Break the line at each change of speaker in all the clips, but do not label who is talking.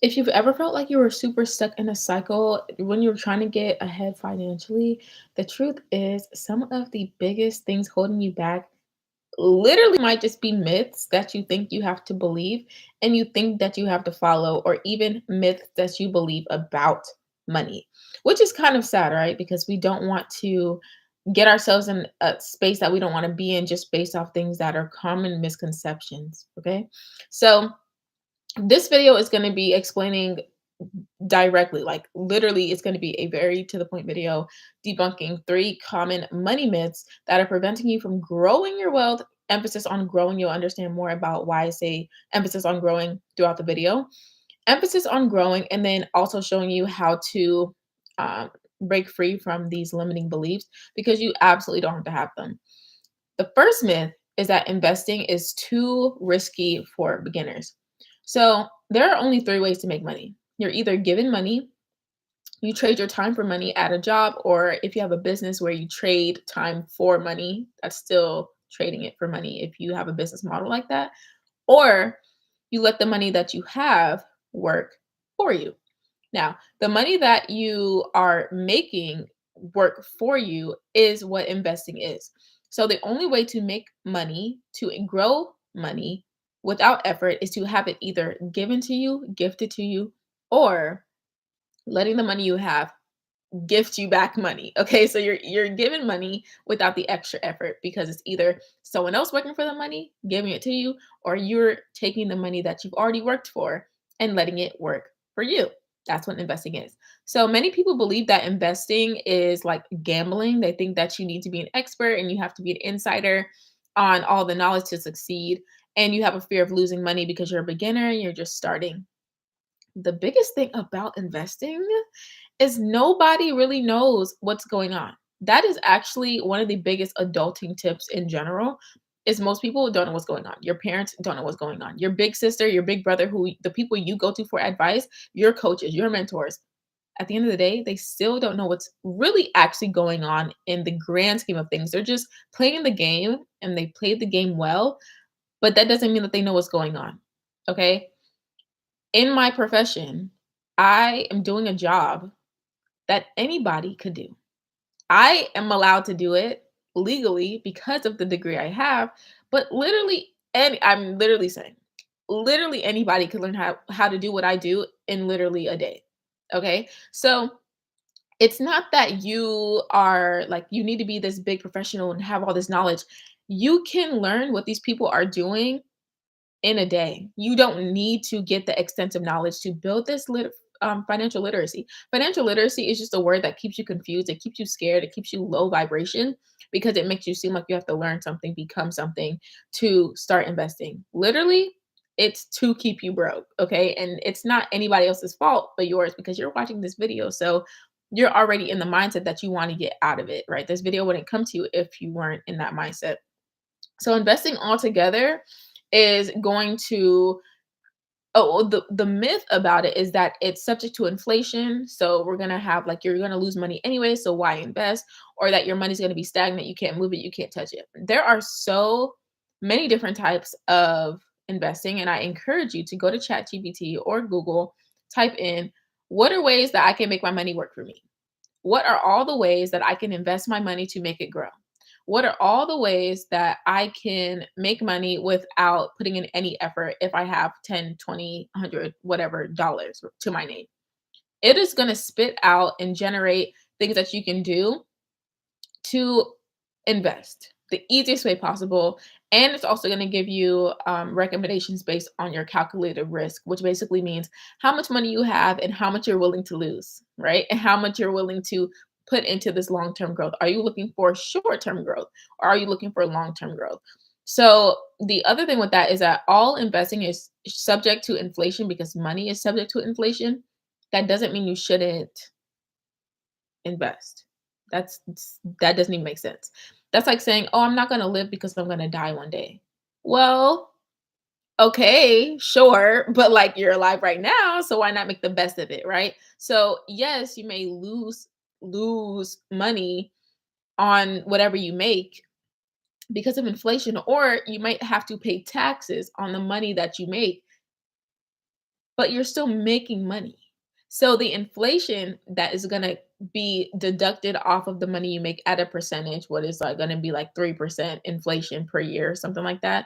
If you've ever felt like you were super stuck in a cycle when you're trying to get ahead financially, the truth is some of the biggest things holding you back literally might just be myths that you think you have to believe and you think that you have to follow, or even myths that you believe about money, which is kind of sad, right? Because we don't want to get ourselves in a space that we don't want to be in just based off things that are common misconceptions. Okay. So, this video is going to be explaining directly, like literally, it's going to be a very to the point video debunking three common money myths that are preventing you from growing your wealth. Emphasis on growing. You'll understand more about why I say emphasis on growing throughout the video. Emphasis on growing, and then also showing you how to break free from these limiting beliefs because you absolutely don't have to have them. The first myth is that investing is too risky for beginners. So, there are only three ways to make money. You're either given money, you trade your time for money at a job, or if you have a business where you trade time for money, that's still trading it for money if you have a business model like that, or you let the money that you have work for you. Now, the money that you are making work for you is what investing is. So, the only way to make money, to grow money without effort, is to have it either given to you, gifted to you, or letting the money you have gift you back money. Okay, so you're giving money without the extra effort because it's either someone else working for the money, giving it to you, or you're taking the money that you've already worked for and letting it work for you. That's what investing is. So many people believe that investing is like gambling. They think that you need to be an expert and you have to be an insider on all the knowledge to succeed. And you have a fear of losing money because you're a beginner and you're just starting. The biggest thing about investing is nobody really knows what's going on. That is actually one of the biggest adulting tips in general. Is most people don't know what's going on. Your parents don't know what's going on. Your big sister, your big brother, who the people you go to for advice, your coaches, your mentors, at the end of the day, they still don't know what's really actually going on in the grand scheme of things. They're just playing the game and they played the game well, but that doesn't mean that they know what's going on. Okay? In my profession, I am doing a job that anybody could do. I am allowed to do it legally because of the degree I have, but literally, and I'm literally saying, literally anybody could learn how to do what I do in literally a day. Okay. So it's not that you are like, you need to be this big professional and have all this knowledge. You can learn what these people are doing in a day. You don't need to get the extensive knowledge to build this financial literacy. Financial literacy is just a word that keeps you confused. It keeps you scared. It keeps you low vibration because it makes you seem like you have to learn something, become something to start investing. Literally, it's to keep you broke. Okay. And it's not anybody else's fault but yours because you're watching this video. So you're already in the mindset that you want to get out of it, right? This video wouldn't come to you if you weren't in that mindset. So investing altogether is going to the myth about it is that it's subject to inflation. So we're gonna have like you're gonna lose money anyway, so why invest? Or that your money's gonna be stagnant, you can't move it, you can't touch it. There are so many different types of investing, and I encourage you to go to ChatGPT or Google, type in what are ways that I can make my money work for me? What are all the ways that I can invest my money to make it grow? What are all the ways that I can make money without putting in any effort if I have 10, 20, 100, whatever dollars to my name? It is going to spit out and generate things that you can do to invest the easiest way possible. And it's also going to give you recommendations based on your calculated risk, which basically means how much money you have and how much you're willing to lose, right? And how much you're willing to put into this long term growth. Are you looking for short term growth or are you looking for long term growth? So, the other thing with that is that all investing is subject to inflation because money is subject to inflation. That doesn't mean you shouldn't invest. That doesn't even make sense. That's like saying, "Oh, I'm not gonna live because I'm gonna die one day." Well, okay, sure, but like you're alive right now, so why not make the best of it, right? So yes, you may lose money on whatever you make because of inflation, or you might have to pay taxes on the money that you make. but you're still making money. So the inflation that is going to be deducted off of the money you make at a percentage, what is like going to be like 3% inflation per year, something like that.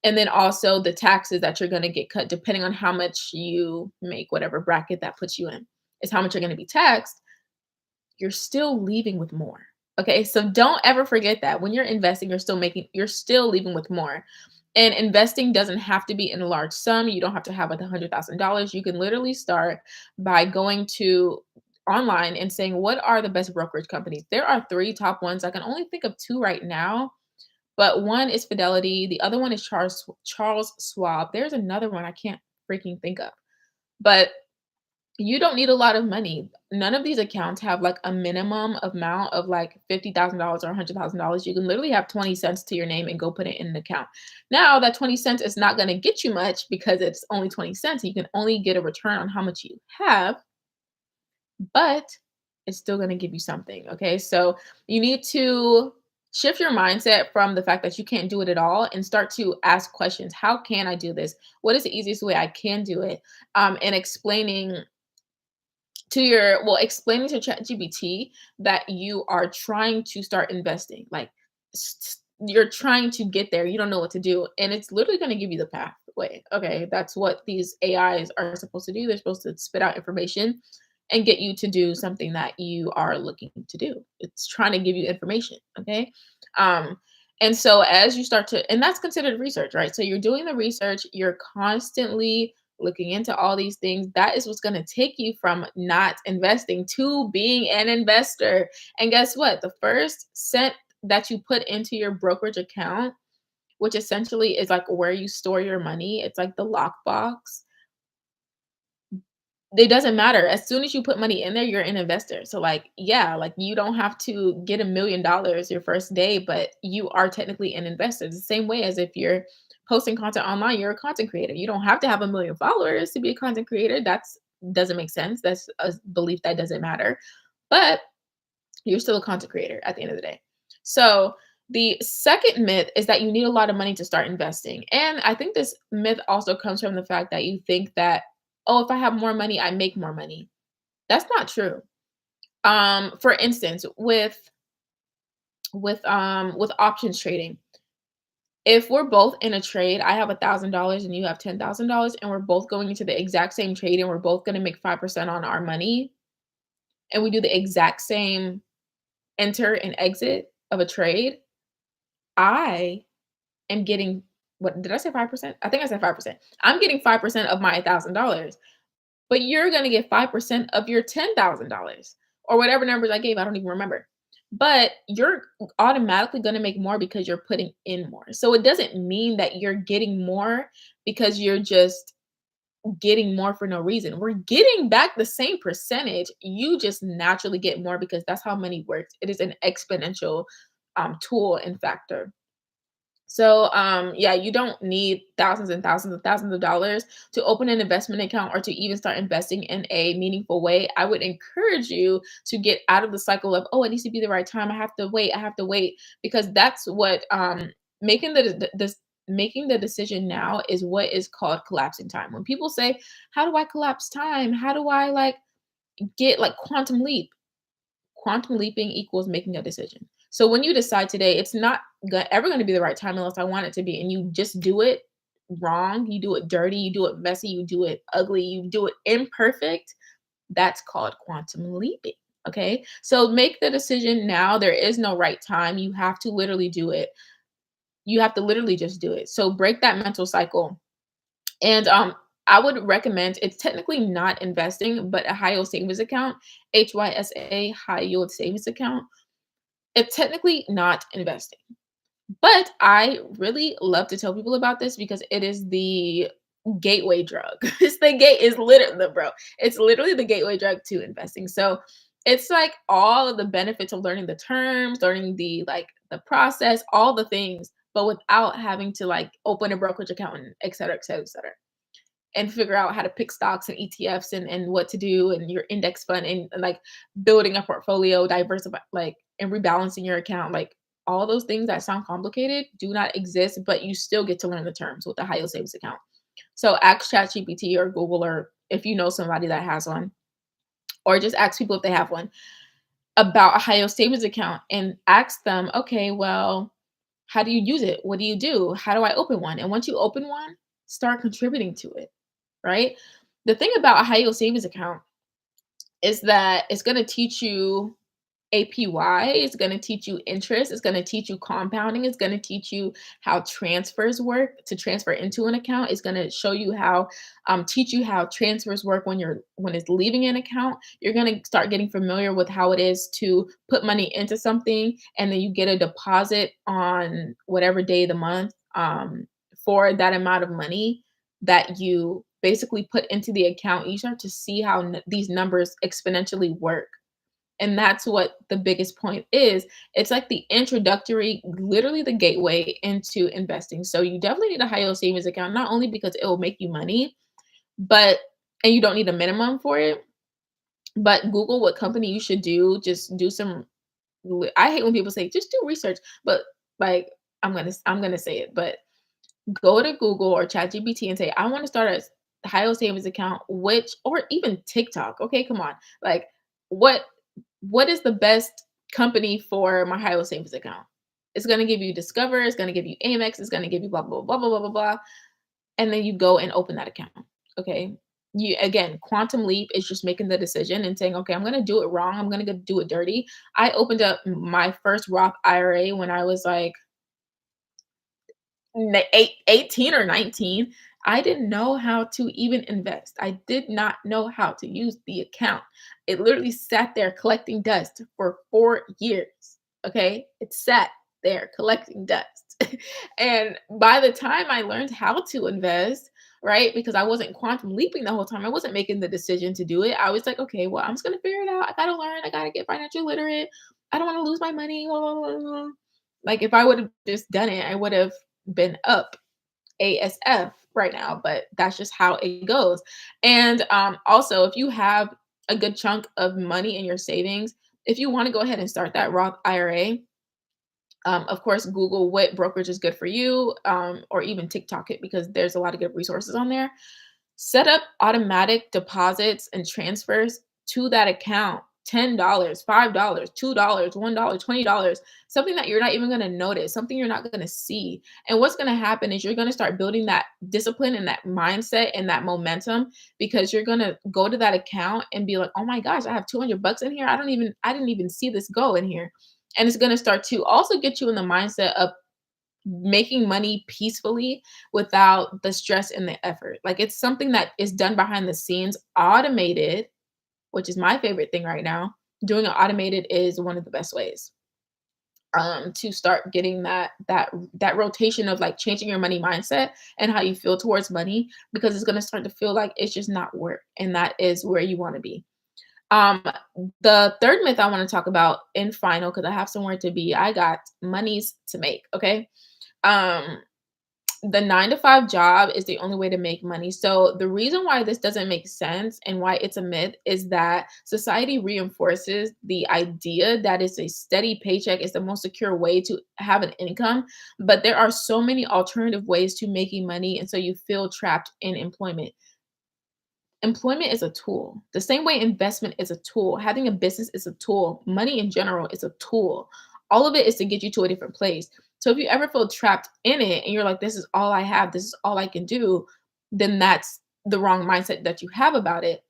And then also the taxes that you're going to get cut depending on how much you make, whatever bracket that puts you in, is how much you're going to be taxed. You're still leaving with more. Okay. So don't ever forget that when you're investing, you're still leaving with more. And investing doesn't have to be in a large sum. You don't have to have like $100,000. You can literally start by going to online and saying, what are the best brokerage companies? There are three top ones. I can only think of two right now, but one is Fidelity. The other one is Charles Schwab. There's another one I can't freaking think of. But you don't need a lot of money. None of these accounts have like a minimum amount of like $50,000 or $100,000. You can literally have 20 cents to your name and go put it in an account. Now, that 20 cents is not going to get you much because it's only 20 cents. You can only get a return on how much you have, but it's still going to give you something. Okay. So you need to shift your mindset from the fact that you can't do it at all and start to ask questions. How can I do this? What is the easiest way I can do it? And explaining to ChatGPT that you are trying to start investing. Like you're trying to get there. You don't know what to do. And it's literally going to give you the pathway. Okay. That's what these AIs are supposed to do. They're supposed to spit out information and get you to do something that you are looking to do. It's trying to give you information. Okay. Um, and so as you start to, and that's considered research, right? So you're doing the research, you're constantly looking into all these things. That is what's going to take you from not investing to being an investor. And guess what? The first cent that you put into your brokerage account, which essentially is like where you store your money, it's like the lockbox. It doesn't matter. As soon as you put money in there, you're an investor. So like, yeah, like you don't have to get $1 million your first day, but you are technically an investor. It's the same way as if you're posting content online, you're a content creator. You don't have to have 1 million followers to be a content creator. That's doesn't make sense. That's a belief that doesn't matter. But you're still a content creator at the end of the day. So the second myth is that you need a lot of money to start investing. And I think this myth also comes from the fact that you think that, oh, if I have more money, I make more money. That's not true. For instance, with options trading, if we're both in a trade, I have $1,000 and you have $10,000, and we're both going into the exact same trade, and we're both going to make 5% on our money, and we do the exact same enter and exit of a trade, I am getting, what did I say, 5%? I think I said 5%. I'm getting 5% of my $1,000, but you're going to get 5% of your $10,000 or whatever numbers I gave. I don't even remember. But you're automatically going to make more because you're putting in more. So it doesn't mean that you're getting more because you're just getting more for no reason. We're getting back the same percentage. You just naturally get more because that's how money works. It is an exponential tool and factor. So yeah, you don't need thousands and thousands and thousands of dollars to open an investment account or to even start investing in a meaningful way. I would encourage you to get out of the cycle of, oh, it needs to be the right time. I have to wait, because that's what making making the decision now is what is called collapsing time. When people say, how do I collapse time? How do I like get like quantum leap? Quantum leaping equals making a decision. So when you decide today, it's not ever going to be the right time unless I want it to be, and you just do it wrong, you do it dirty, you do it messy, you do it ugly, you do it imperfect, that's called quantum leaping. Okay. So make the decision now. There is no right time. You have to literally do it. You have to literally just do it. So break that mental cycle. And I would recommend, it's technically not investing, but a high yield savings account, HYSA, high yield savings account. It's technically not investing. But I really love to tell people about this because it is the gateway drug. It's literally the gateway drug to investing. So it's like all of the benefits of learning the terms, learning the the process, all the things, but without having to like open a brokerage account and et cetera, et cetera, et cetera, and figure out how to pick stocks and ETFs and what to do and your index fund and like building a portfolio, diversify, like, and rebalancing your account. Like all those things that sound complicated do not exist, but you still get to learn the terms with the high yield savings account. So ask ChatGPT or Google, or if you know somebody that has one, or just ask people if they have one about a high yield savings account and ask them, okay, well, how do you use it? What do you do? How do I open one? And once you open one, start contributing to it, right? The thing about a high yield savings account is that it's going to teach you APY, it's going to teach you interest, it's going to teach you compounding, it's going to teach you how transfers work to transfer into an account. It's going to show you how teach you how transfers work when it's leaving an account. You're going to start getting familiar with how it is to put money into something and then you get a deposit on whatever day of the month for that amount of money that you basically put into the account. You start to see how these numbers exponentially work, and that's what the biggest point is. It's like the introductory, literally the gateway into investing. So you definitely need a high yield savings account, not only because it will make you money, but and you don't need a minimum for it, but Google what company you should do. Just do some I hate when people say just do research, but like I'm gonna say it, but go to Google or ChatGPT and say, I want to start a high yield savings account, which or even TikTok. Okay, come on. Like what what is the best company for my high yield savings account? It's gonna give you Discover, it's gonna give you Amex, it's gonna give you blah blah blah blah blah blah blah. And then you go and open that account. Okay. You again, quantum leap is just making the decision and saying, okay, I'm gonna do it wrong. I'm gonna go do it dirty. I opened up my first Roth IRA when I was like 18 or 19. I didn't know how to even invest. I did not know how to use the account. It literally sat there collecting dust for 4 years. Okay. It sat there collecting dust. And by the time I learned how to invest, right, because I wasn't quantum leaping the whole time, I wasn't making the decision to do it. I was like, okay, well, I'm just going to figure it out. I got to learn. I got to get financial literate. I don't want to lose my money. Like if I would have just done it, I would have been up ASF right now, but that's just how it goes. And also, if you have a good chunk of money in your savings, if you want to go ahead and start that Roth IRA, of course, Google what brokerage is good for you, or even TikTok it because there's a lot of good resources on there. Set up automatic deposits and transfers to that account. $10, $5, $2, $1, $20, something that you're not even going to notice, something you're not going to see. And what's going to happen is you're going to start building that discipline and that mindset and that momentum because you're going to go to that account and be like, "Oh my gosh, I have 200 bucks in here. I didn't even see this go in here." And it's going to start to also get you in the mindset of making money peacefully without the stress and the effort. Like it's something that is done behind the scenes, automated, which is my favorite thing right now. Doing it automated is one of the best ways to start getting that rotation of like changing your money mindset and how you feel towards money, because it's going to start to feel like it's just not work, and that is where you want to be. Um, the third myth I want to talk about in final, because I have somewhere to be, I got monies to make. Okay. Um, the 9 to 5 job is the only way to make money. So the reason why this doesn't make sense and why it's a myth is that society reinforces the idea that it's a steady paycheck is the most secure way to have an income. But there are so many alternative ways to making money. And so you feel trapped in employment. Employment is a tool. The same way investment is a tool. Having a business is a tool. Money in general is a tool. All of it is to get you to a different place. So if you ever feel trapped in it and you're like, this is all I have, this is all I can do, then that's the wrong mindset that you have about it.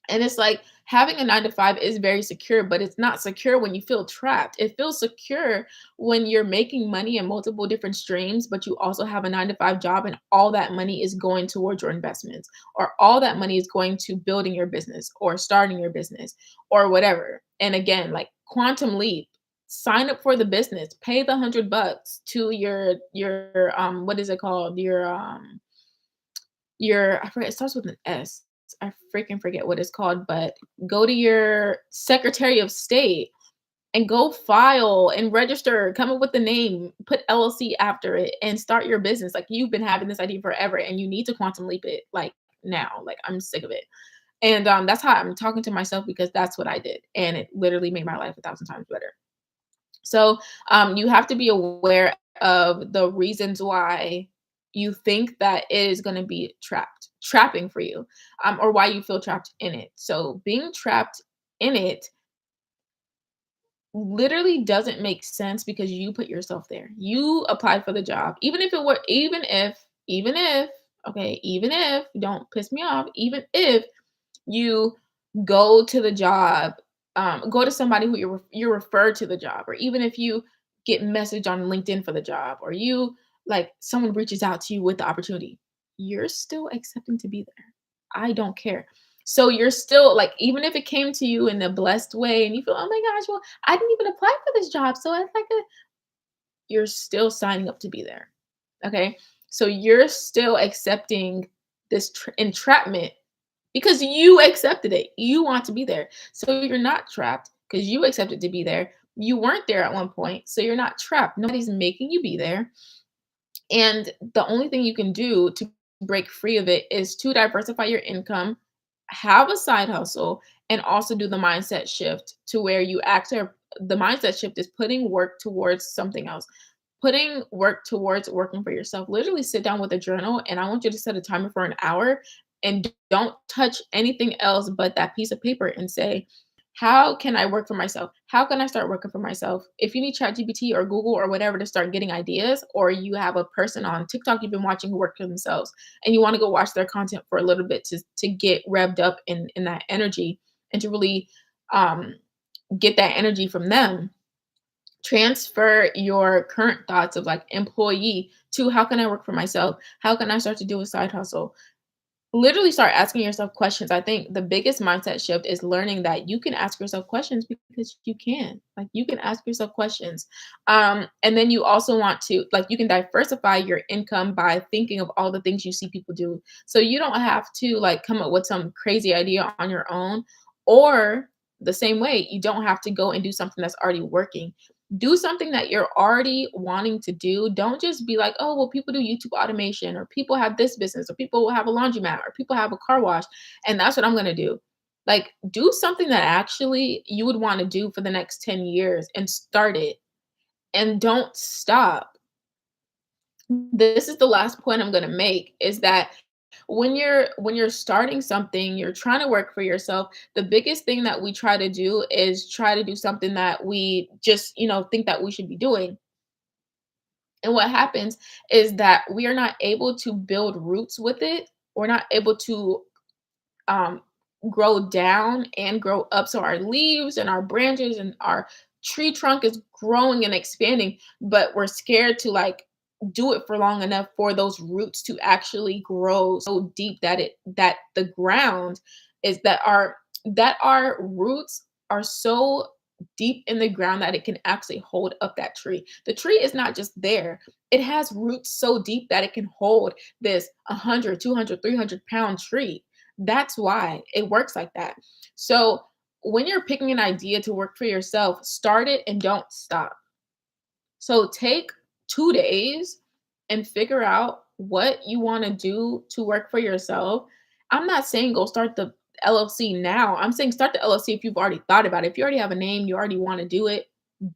And it's like having a 9 to 5 is very secure, but it's not secure when you feel trapped. It feels secure when you're making money in multiple different streams, but you also have a 9 to 5 job and all that money is going towards your investments, or all that money is going to building your business or starting your business or whatever. And again, like quantum leap, sign up for the business, pay the $100 to your what is it called? Your I forget, it starts with an S. I freaking forget what it's called, but go to your Secretary of State and go file and register, come up with the name, put LLC after it, and start your business. Like you've been having this idea forever and you need to quantum leap it like now. Like I'm sick of it. And that's how I'm talking to myself because that's what I did. And it literally made my life 1,000 times better. So you have to be aware of the reasons why you think that it is going to be trapping for you, or why you feel trapped in it. So being trapped in it literally doesn't make sense because you put yourself there. You applied for the job. Even if, okay, even if, don't piss me off, even if you go to the job, go to somebody who you're referred to the job, or even if you get messaged on LinkedIn for the job, or you like someone reaches out to you with the opportunity, you're still accepting to be there. I don't care. So you're still like, even if it came to you in a blessed way and you feel, oh my gosh, well, I didn't even apply for this job. So it's like you're still signing up to be there. Okay. So you're still accepting this entrapment because you accepted it. You want to be there. So you're not trapped because you accepted to be there. You weren't there at one point. So you're not trapped. Nobody's making you be there. And the only thing you can do to break free of it is to diversify your income, have a side hustle, and also do the mindset shift to where you actually are. The mindset shift is putting work towards something else, putting work towards working for yourself. Literally sit down with a journal, and I want you to set a timer for an hour and don't touch anything else but that piece of paper and say, how can I work for myself? How can I start working for myself? If you need ChatGPT or Google or whatever to start getting ideas, or you have a person on TikTok you've been watching who work for themselves and you want to go watch their content for a little bit to get revved up in that energy and to really um, get that energy from them, transfer your current thoughts of like employee to how can I work for myself? How can I start to do a side hustle? Literally start asking yourself questions. I think the biggest mindset shift is learning that you can ask yourself questions because you can. Like you can ask yourself questions. And then you also want to like you can diversify your income by thinking of all the things you see people do. So you don't have to like come up with some crazy idea on your own, or the same way, you don't have to go and do something that's already working. Do something that you're already wanting to do. Don't just be like, oh, well, people do YouTube automation, or people have this business, or people have a laundromat, or people have a car wash, and that's what I'm going to do. Like, do something that actually you would want to do for the next 10 years and start it and don't stop. This is the last point I'm going to make is that when you're starting something, you're trying to work for yourself, the biggest thing that we try to do is try to do something that we just, think that we should be doing. And what happens is that we are not able to build roots with it. We're not able to um, grow down and grow up. So our leaves and our branches and our tree trunk is growing and expanding, but we're scared to like do it for long enough for those roots to actually grow so deep that the ground is that our roots are so deep in the ground that it can actually hold up that tree. The tree is not just there. It has roots so deep that it can hold this 100, 200, 300 pound tree. That's why it works like that. So when you're picking an idea to work for yourself, start it and don't stop. So take 2 days and figure out what you want to do to work for yourself. I'm not saying go start the LLC now. I'm saying start the LLC if you've already thought about it. If you already have a name, you already want to do it,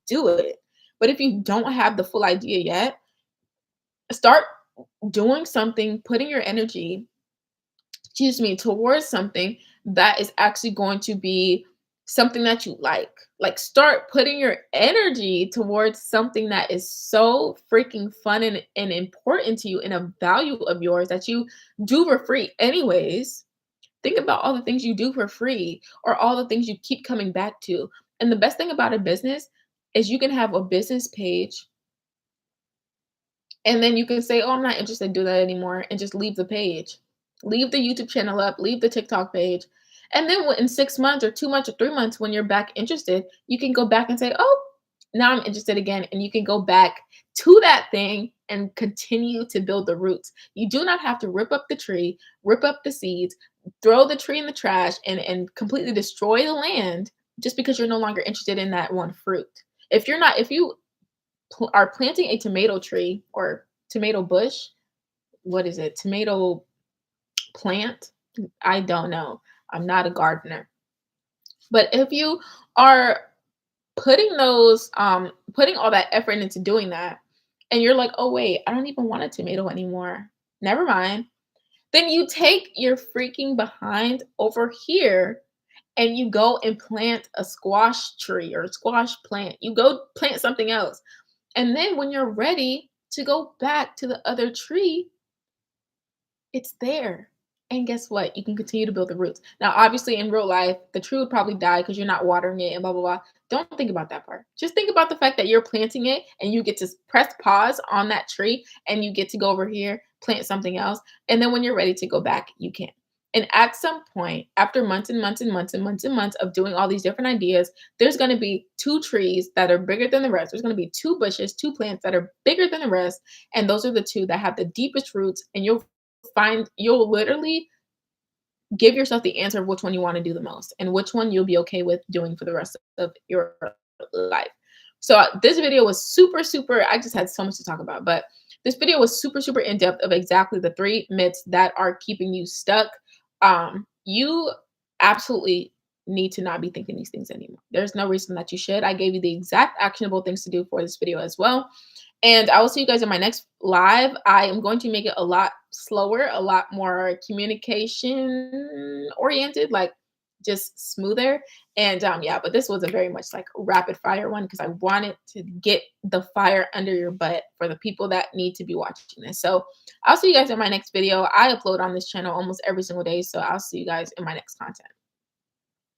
do it. But if you don't have the full idea yet, start doing something, putting your energy, towards something that is actually going to be something that you like. Like start putting your energy towards something that is so freaking fun and important to you and a value of yours that you do for free anyways. Think about all the things you do for free or all the things you keep coming back to. And the best thing about a business is you can have a business page and then you can say, "Oh, I'm not interested in doing that anymore," and just leave the page. Leave the YouTube channel up, leave the TikTok page. And then in 6 months or 2 months or 3 months, when you're back interested, you can go back and say, "Oh, now I'm interested again." And you can go back to that thing and continue to build the roots. You do not have to rip up the tree, rip up the seeds, throw the tree in the trash, and completely destroy the land just because you're no longer interested in that one fruit. If you are planting a tomato tree or tomato bush, what is it? Tomato plant? I don't know. I'm not a gardener. But if you are putting all that effort into doing that and you're like, "Oh, wait, I don't even want a tomato anymore. Never mind." Then you take your freaking behind over here and you go and plant a squash tree or a squash plant. You go plant something else. And then when you're ready to go back to the other tree, it's there. And guess what? You can continue to build the roots. Now, obviously, in real life, the tree would probably die because you're not watering it and blah, blah, blah. Don't think about that part. Just think about the fact that you're planting it and you get to press pause on that tree and you get to go over here, plant something else. And then when you're ready to go back, you can. And at some point, after months and months and months and months and months of doing all these different ideas, there's going to be two trees that are bigger than the rest. There's going to be two bushes, two plants that are bigger than the rest. And those are the two that have the deepest roots. And you'll literally give yourself the answer of which one you want to do the most and which one you'll be okay with doing for the rest of your life. So this video was super, super, I just had so much to talk about, but this video was super, super in depth of exactly the 3 myths that are keeping you stuck. You absolutely need to not be thinking these things anymore. There's no reason that you should. I gave you the exact actionable things to do for this video as well. And I will see you guys in my next live. I am going to make it a lot slower, a lot more communication oriented, like just smoother. And yeah, but this was a very much like rapid fire one because I wanted to get the fire under your butt for the people that need to be watching this. So I'll see you guys in my next video. I upload on this channel almost every single day. So I'll see you guys in my next content.